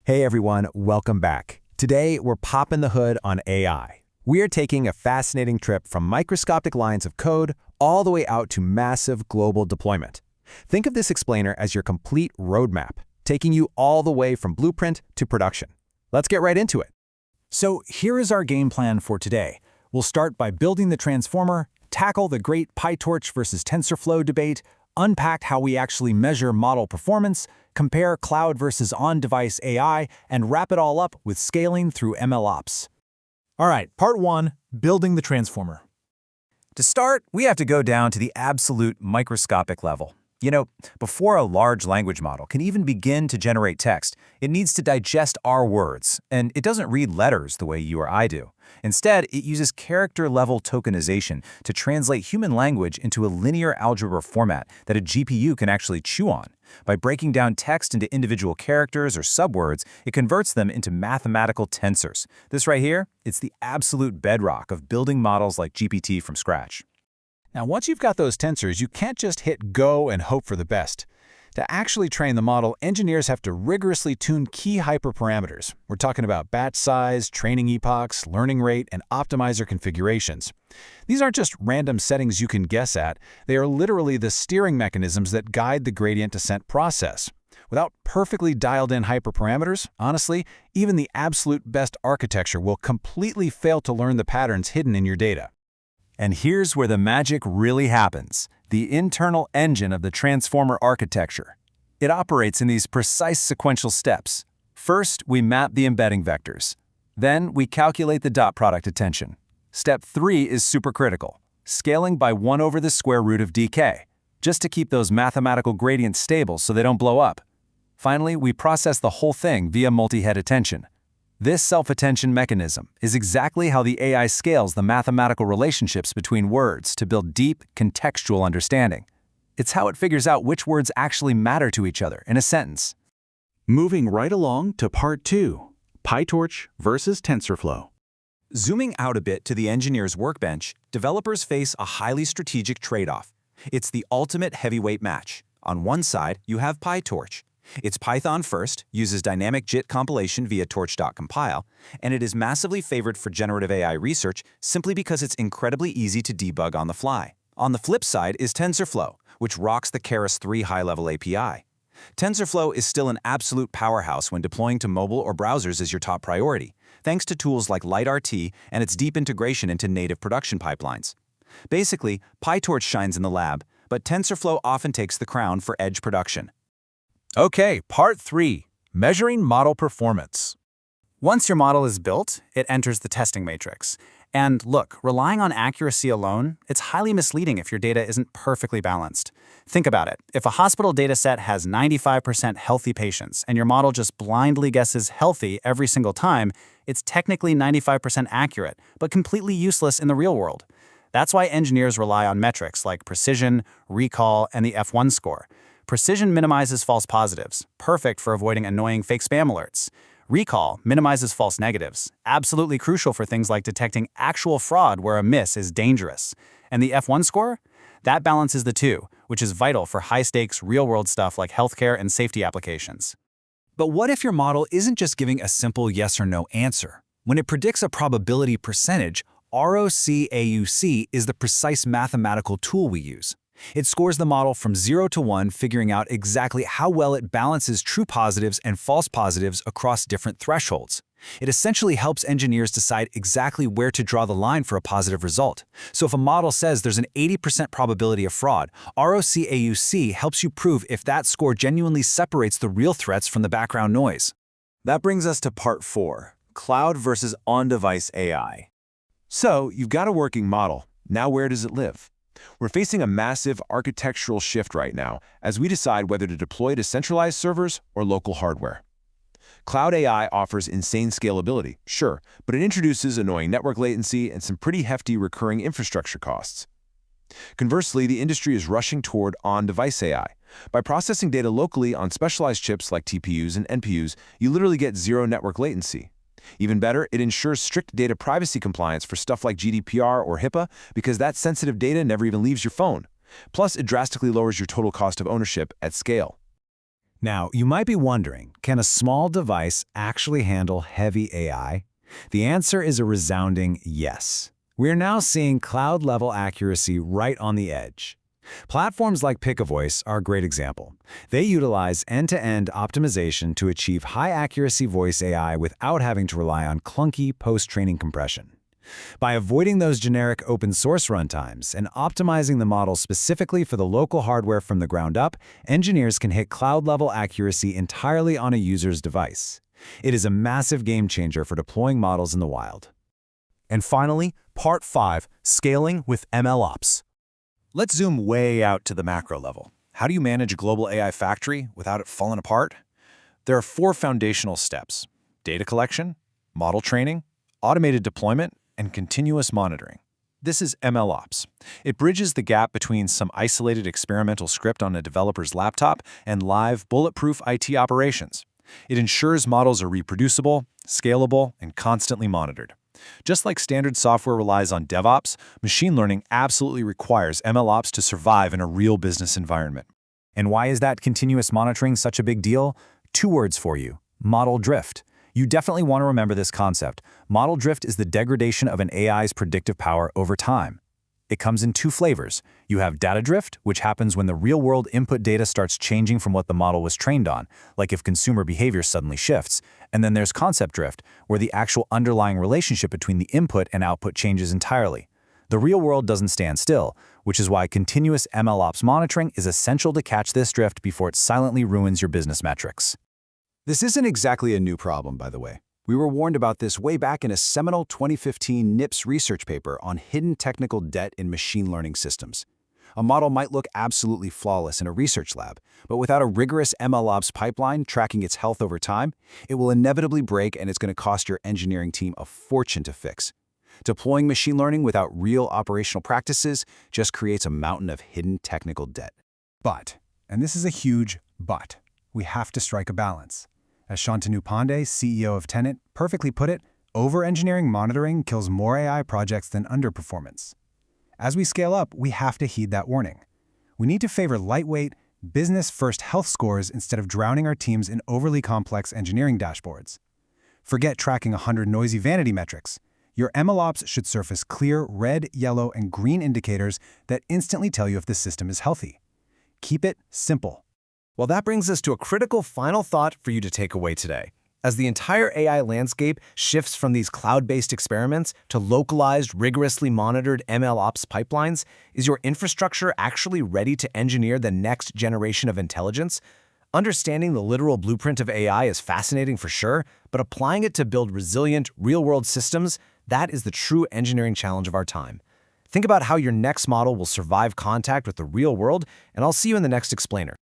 Hey everyone, welcome back. Today, we're popping the hood on AI. We are taking a fascinating trip from microscopic lines of code all the way out to massive global deployment. Think of this explainer as your complete roadmap, taking you all the way from blueprint to production. Let's get right into it. So here is our game plan for today. We'll start by building the transformer, tackle the great PyTorch versus TensorFlow debate, unpack how we actually measure model performance, compare cloud versus on-device AI, and wrap it all up with scaling through MLOps. All right, part 1, building the transformer. To start, we have to go down to the absolute microscopic level. You know, before a large language model can even begin to generate text, it needs to digest our words, and it doesn't read letters the way you or I do. Instead, it uses character-level tokenization to translate human language into a linear algebra format that a GPU can actually chew on. By breaking down text into individual characters or subwords, it converts them into mathematical tensors. This right here, it's the absolute bedrock of building models like GPT from scratch. Now, once you've got those tensors, you can't just hit go and hope for the best. To actually train the model, engineers have to rigorously tune key hyperparameters. We're talking about batch size, training epochs, learning rate, and optimizer configurations. These aren't just random settings you can guess at. They are literally the steering mechanisms that guide the gradient descent process. Without perfectly dialed-in hyperparameters, honestly, even the absolute best architecture will completely fail to learn the patterns hidden in your data. And here's where the magic really happens, the internal engine of the transformer architecture. It operates in these precise sequential steps. First, we map the embedding vectors. Then, we calculate the dot product attention. Step 3 is supercritical, scaling by 1 over the square root of dk, just to keep those mathematical gradients stable so they don't blow up. Finally, we process the whole thing via multi-head attention. This self-attention mechanism is exactly how the AI scales the mathematical relationships between words to build deep, contextual understanding. It's how it figures out which words actually matter to each other in a sentence. Moving right along to part 2, PyTorch versus TensorFlow. Zooming out a bit to the engineer's workbench, developers face a highly strategic trade-off. It's the ultimate heavyweight match. On one side, you have PyTorch. It's Python first, uses dynamic JIT compilation via torch.compile, and it is massively favored for generative AI research simply because it's incredibly easy to debug on the fly. On the flip side is TensorFlow, which rocks the Keras 3 high-level API. TensorFlow is still an absolute powerhouse when deploying to mobile or browsers as your top priority, thanks to tools like LightRT and its deep integration into native production pipelines. Basically, PyTorch shines in the lab, but TensorFlow often takes the crown for edge production. Okay, part 3, measuring model performance. Once your model is built, it enters the testing matrix. And look, relying on accuracy alone, it's highly misleading if your data isn't perfectly balanced. Think about it. If a hospital dataset has 95% healthy patients and your model just blindly guesses healthy every single time, it's technically 95% accurate, but completely useless in the real world. That's why engineers rely on metrics like precision, recall, and the F1 score. Precision minimizes false positives, perfect for avoiding annoying fake spam alerts. Recall minimizes false negatives, absolutely crucial for things like detecting actual fraud where a miss is dangerous. And the F1 score? That balances the two, which is vital for high-stakes, real-world stuff like healthcare and safety applications. But what if your model isn't just giving a simple yes or no answer? When it predicts a probability percentage, ROC-AUC is the precise mathematical tool we use. It scores the model from 0 to 1, figuring out exactly how well it balances true positives and false positives across different thresholds. It essentially helps engineers decide exactly where to draw the line for a positive result. So if a model says there's an 80% probability of fraud, ROC-AUC helps you prove if that score genuinely separates the real threats from the background noise. That brings us to part 4, cloud versus on-device AI. So, you've got a working model. Now where does it live? We're facing a massive architectural shift right now as we decide whether to deploy to centralized servers or local hardware. Cloud AI offers insane scalability, sure, but it introduces annoying network latency and some pretty hefty recurring infrastructure costs. Conversely, the industry is rushing toward on-device AI. By processing data locally on specialized chips like TPUs and NPUs, you literally get zero network latency. Even better, it ensures strict data privacy compliance for stuff like GDPR or HIPAA because that sensitive data never even leaves your phone. Plus, it drastically lowers your total cost of ownership at scale. Now, you might be wondering, can a small device actually handle heavy AI? The answer is a resounding yes. We're now seeing cloud-level accuracy right on the edge. Platforms like Pick-a-Voice are a great example. They utilize end-to-end optimization to achieve high-accuracy voice AI without having to rely on clunky post-training compression. By avoiding those generic open-source runtimes and optimizing the model specifically for the local hardware from the ground up, engineers can hit cloud-level accuracy entirely on a user's device. It is a massive game-changer for deploying models in the wild. And finally, Part 5, Scaling with MLOps. Let's zoom way out to the macro level. How do you manage a global AI factory without it falling apart? There are 4 foundational steps: data collection, model training, automated deployment, and continuous monitoring. This is MLOps. It bridges the gap between some isolated experimental script on a developer's laptop and live, bulletproof IT operations. It ensures models are reproducible, scalable, and constantly monitored. Just like standard software relies on DevOps, machine learning absolutely requires MLOps to survive in a real business environment. And why is that continuous monitoring such a big deal? 2 words for you: model drift. You definitely want to remember this concept. Model drift is the degradation of an AI's predictive power over time. It comes in 2 flavors. You have data drift, which happens when the real-world input data starts changing from what the model was trained on, like if consumer behavior suddenly shifts. And then there's concept drift, where the actual underlying relationship between the input and output changes entirely. The real world doesn't stand still, which is why continuous MLOps monitoring is essential to catch this drift before it silently ruins your business metrics. This isn't exactly a new problem, by the way. We were warned about this way back in a seminal 2015 NIPS research paper on hidden technical debt in machine learning systems. A model might look absolutely flawless in a research lab, but without a rigorous MLOps pipeline tracking its health over time, it will inevitably break and it's going to cost your engineering team a fortune to fix. Deploying machine learning without real operational practices just creates a mountain of hidden technical debt. But, and this is a huge but, we have to strike a balance. As Shantanu Pandey, CEO of Tenet, perfectly put it, over-engineering monitoring kills more AI projects than underperformance. As we scale up, we have to heed that warning. We need to favor lightweight, business-first health scores instead of drowning our teams in overly complex engineering dashboards. Forget tracking 100 noisy vanity metrics. Your MLOps should surface clear red, yellow, and green indicators that instantly tell you if the system is healthy. Keep it simple. Well, that brings us to a critical final thought for you to take away today. As the entire AI landscape shifts from these cloud-based experiments to localized, rigorously monitored MLOps pipelines, is your infrastructure actually ready to engineer the next generation of intelligence? Understanding the literal blueprint of AI is fascinating for sure, but applying it to build resilient, real-world systems, that is the true engineering challenge of our time. Think about how your next model will survive contact with the real world, and I'll see you in the next explainer.